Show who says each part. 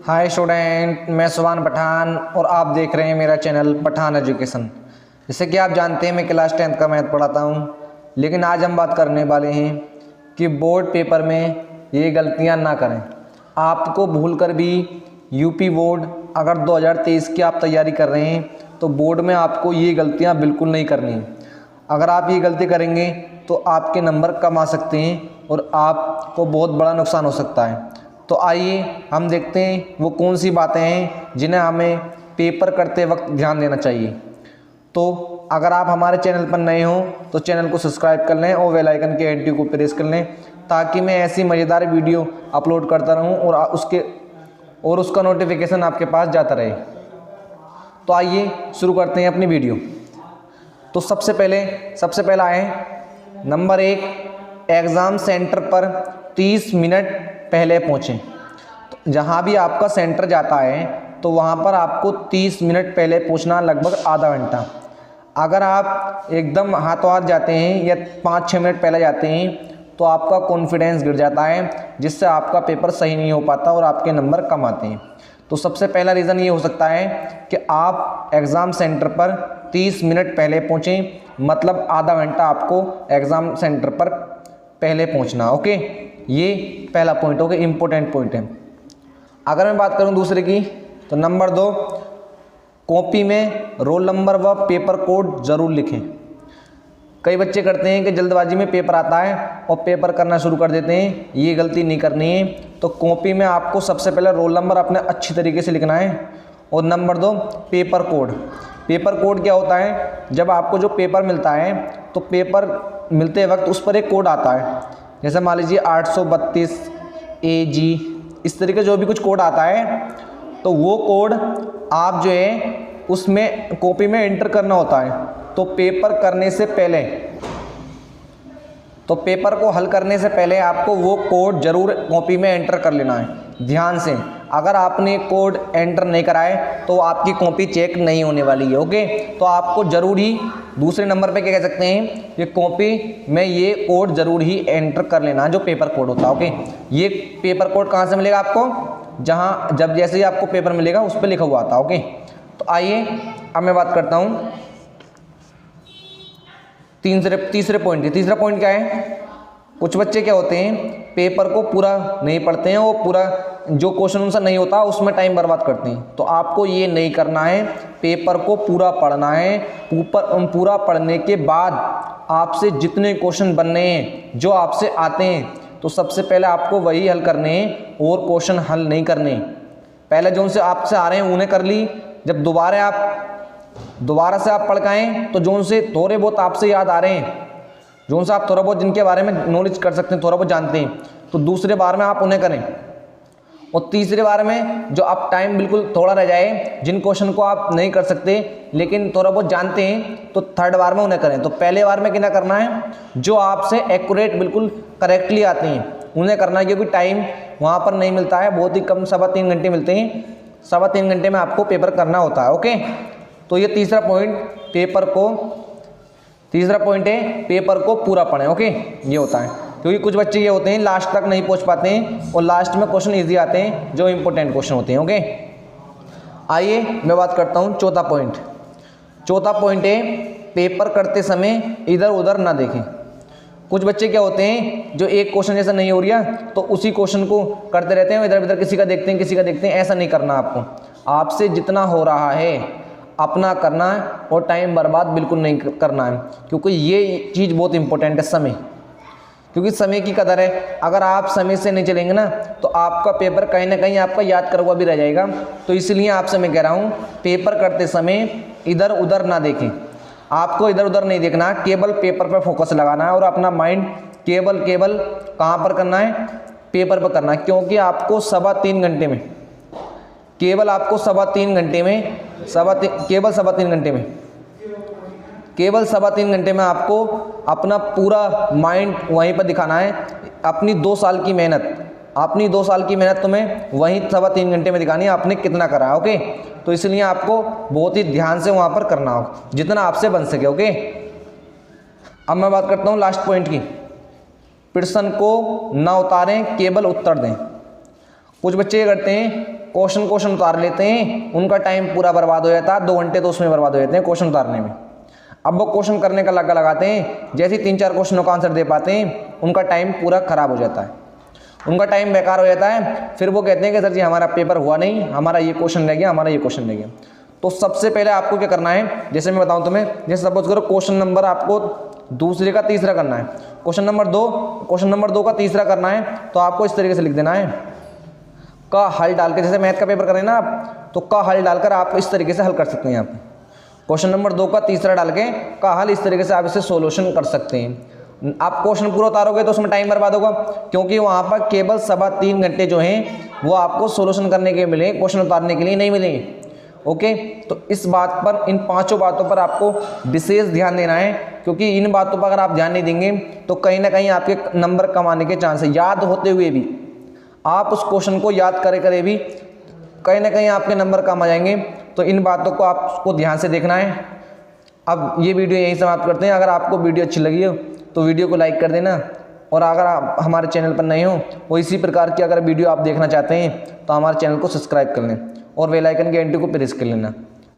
Speaker 1: Hi student, मैं सुभान पठान और आप देख रहे हैं मेरा चैनल पठान एजुकेशन। जैसे कि आप जानते हैं मैं क्लास 10th का मैथ पढ़ाता हूं, लेकिन आज हम बात करने वाले हैं कि बोर्ड पेपर में ये गलतियां ना करें। आपको भूलकर भी यूपी बोर्ड अगर 2023 की आप तैयारी कर रहे हैं तो बोर्ड में आपको ये गलतियाँ बिल्कुल नहीं करनी। अगर आप ये गलती करेंगे तो आपके नंबर कम आ सकते हैं और आपको बहुत बड़ा नुकसान हो सकता है। तो आइए हम देखते हैं वो कौन सी बातें हैं जिन्हें हमें पेपर करते वक्त ध्यान देना चाहिए। तो अगर आप हमारे चैनल पर नए हों तो चैनल को सब्सक्राइब कर लें और बेल आइकन के घंटी को प्रेस कर लें, ताकि मैं ऐसी मज़ेदार वीडियो अपलोड करता रहूं और उसका नोटिफिकेशन आपके पास जाता रहे। तो आइए शुरू करते हैं अपनी वीडियो। तो सबसे पहला है नंबर 1, एग्ज़ाम सेंटर पर 30 मिनट पहले पहुँचें। तो जहाँ भी आपका सेंटर जाता है तो वहाँ पर आपको 30 मिनट पहले पहुँचना, लगभग आधा घंटा। अगर आप एकदम हाथों हाथ जाते हैं या 5-6 मिनट पहले जाते हैं तो आपका कॉन्फिडेंस गिर जाता है, जिससे आपका पेपर सही नहीं हो पाता और आपके नंबर कम आते हैं। तो सबसे पहला रीज़न ये हो सकता है कि आप एग्ज़ाम सेंटर पर 30 मिनट पहले पहुँचें, मतलब आधा घंटा आपको एग्ज़ाम सेंटर पर पहले पहुँचना। ओके, ये पहला पॉइंट हो गया, इम्पोर्टेंट पॉइंट है। अगर मैं बात करूँ दूसरे की तो नंबर 2, कॉपी में रोल नंबर व पेपर कोड ज़रूर लिखें। कई बच्चे करते हैं कि जल्दबाजी में पेपर आता है और पेपर करना शुरू कर देते हैं, ये गलती नहीं करनी है। तो कॉपी में आपको सबसे पहले रोल नंबर अपने अच्छी तरीके से लिखना है। और number 2, paper code. Paper code क्या होता है? जब आपको जो पेपर मिलता है तो पेपर मिलते वक्त उस पर एक कोड आता है, जैसे मान लीजिए 832 AG, इस तरीके जो भी कुछ कोड आता है तो वो कोड आप जो है उसमें कॉपी में एंटर करना होता है। तो पेपर को हल करने से पहले आपको वो कोड ज़रूर कॉपी में एंटर कर लेना है। ध्यान से, अगर आपने कोड एंटर नहीं कराए तो आपकी कॉपी चेक नहीं होने वाली है। ओके, तो आपको ज़रूर ही दूसरे नंबर पे क्या कह सकते हैं, ये कॉपी में ये कोड ज़रूर ही एंटर कर लेना जो पेपर कोड होता है। ओके, ये पेपर कोड कहाँ से मिलेगा आपको? जैसे ही आपको पेपर मिलेगा उस पर लिखा हुआ आता है। ओके, तो आइए अब मैं बात करता हूँ तीसरे पॉइंट की। तीसरा पॉइंट क्या है? कुछ बच्चे क्या होते हैं, पेपर को पूरा नहीं पढ़ते हैं, वो पूरा जो क्वेश्चन आंसर नहीं होता उसमें टाइम बर्बाद करते हैं। तो आपको ये नहीं करना है, पेपर को पूरा पढ़ना है। पूरा पढ़ने के बाद आपसे जितने क्वेश्चन बनने हैं जो आपसे आते हैं तो सबसे पहले आपको वही हल करने हैं और क्वेश्चन हल नहीं करने। पहले जो उनसे आपसे आ रहे हैं उन्हें कर ली, जब दोबारा से आप पढ़ के आएँ तो जो उनसे थोड़े बहुत आपसे याद आ रहे हैं, जो उनसे आप थोड़ा बहुत जिनके बारे में नॉलेज कर सकते हैं, थोड़ा बहुत जानते हैं, तो दूसरे बार में आप उन्हें करें। और तीसरे बार में जो आप टाइम बिल्कुल थोड़ा रह जाए, जिन क्वेश्चन को आप नहीं कर सकते लेकिन थोड़ा बहुत जानते हैं, तो थर्ड बार में उन्हें करें। तो पहले बार में क्या करना है, जो आपसे एक्यूरेट बिल्कुल करेक्टली आते हैं उन्हें करना है, क्योंकि टाइम वहाँ पर नहीं मिलता है, बहुत ही कम, 3.25 घंटे मिलते हैं। 3.25 घंटे में आपको पेपर करना होता है। ओके, तो ये तीसरा पॉइंट है, पेपर को पूरा पढ़ें। ओके, ये होता है, क्योंकि कुछ बच्चे ये होते हैं लास्ट तक नहीं पहुंच पाते हैं और लास्ट में क्वेश्चन इजी आते हैं जो इंपॉर्टेंट क्वेश्चन होते हैं। ओके, आइए मैं बात करता हूं चौथा पॉइंट है, पेपर करते समय इधर उधर ना देखें। कुछ बच्चे क्या होते हैं, जो एक क्वेश्चन जैसा नहीं हो रहा तो उसी क्वेश्चन को करते रहते हैं, इधर उधर किसी का देखते हैं। ऐसा नहीं करना आपको। आपसे जितना हो रहा है अपना करना है और टाइम बर्बाद बिल्कुल नहीं करना है, क्योंकि ये चीज़ बहुत इंपॉर्टेंट है, समय। क्योंकि समय की कदर है, अगर आप समय से नहीं चलेंगे ना तो आपका पेपर कहीं ना कहीं आपका याद कर हुआ भी रह जाएगा। तो इसलिए आपसे मैं कह रहा हूँ, पेपर करते समय इधर उधर ना देखें। आपको इधर उधर नहीं देखना, केवल पेपर पर फोकस लगाना है और अपना माइंड केवल कहाँ पर करना है, पेपर पर करना है। क्योंकि आपको 3.25 घंटे में, केवल 3.25 घंटे में आपको अपना पूरा माइंड वहीं पर दिखाना है। अपनी 2 साल की मेहनत तुम्हें वहीं 3.25 घंटे में दिखानी है, आपने कितना करा है। ओके, तो इसलिए आपको बहुत ही ध्यान से वहाँ पर करना हो, जितना आपसे बन सके। ओके, अब मैं बात करता हूँ लास्ट पॉइंट की। प्रश्न को ना उतारें, केवल उत्तर दें। कुछ बच्चे ये करते हैं क्वेश्चन उतार लेते हैं, उनका टाइम पूरा बर्बाद हो जाता है, 2 घंटे तो उसमें बर्बाद हो जाते हैं क्वेश्चन उतारने में। अब वो क्वेश्चन करने का लगाते हैं, जैसे 3-4 क्वेश्चनों का आंसर दे पाते हैं, उनका टाइम पूरा खराब हो जाता है, उनका टाइम बेकार हो जाता है। फिर वो कहते हैं कि सर जी हमारा पेपर हुआ नहीं, हमारा ये क्वेश्चन रह गया, हमारा ये क्वेश्चन रह गया। तो सबसे पहले आपको क्या करना है, जैसे मैं बताऊं तुम्हें, जैसे सपोज करो क्वेश्चन नंबर आपको दूसरे का तीसरा करना है, क्वेश्चन नंबर 2 का तीसरा करना है, तो आपको इस तरीके से लिख देना है, का हल डाल के, जैसे मैथ का पेपर करें ना आप, तो का हल डालकर आप इस तरीके से हल कर सकते हैं। आप क्वेश्चन नंबर 2 का तीसरा डाल के का हल इस तरीके से आप इसे सोल्यूशन कर सकते हैं। आप क्वेश्चन पूरा उतारोगे तो उसमें टाइम बर्बाद होगा, क्योंकि वहाँ पर केवल 3.25 घंटे जो हैं वो आपको सोल्यूशन करने के मिले, क्वेश्चन उतारने के लिए नहीं मिलेंगे। ओके, तो इस बात पर, इन 5 बातों पर आपको विशेष ध्यान देना है, क्योंकि इन बातों पर अगर आप ध्यान नहीं देंगे तो कहीं ना कहीं आपके नंबर कम आने के चांस है। याद होते हुए भी, आप उस क्वेश्चन को याद करे भी कहीं ना कहीं आपके नंबर कम आ जाएंगे। तो इन बातों को आपको ध्यान से देखना है। अब ये वीडियो यहीं समाप्त करते हैं। अगर आपको वीडियो अच्छी लगी हो तो वीडियो को लाइक कर देना, और अगर आप हमारे चैनल पर नए हो और इसी प्रकार की अगर वीडियो आप देखना चाहते हैं तो हमारे चैनल को सब्सक्राइब कर लें और बेल आइकन की घंटी को प्रेस कर लेना।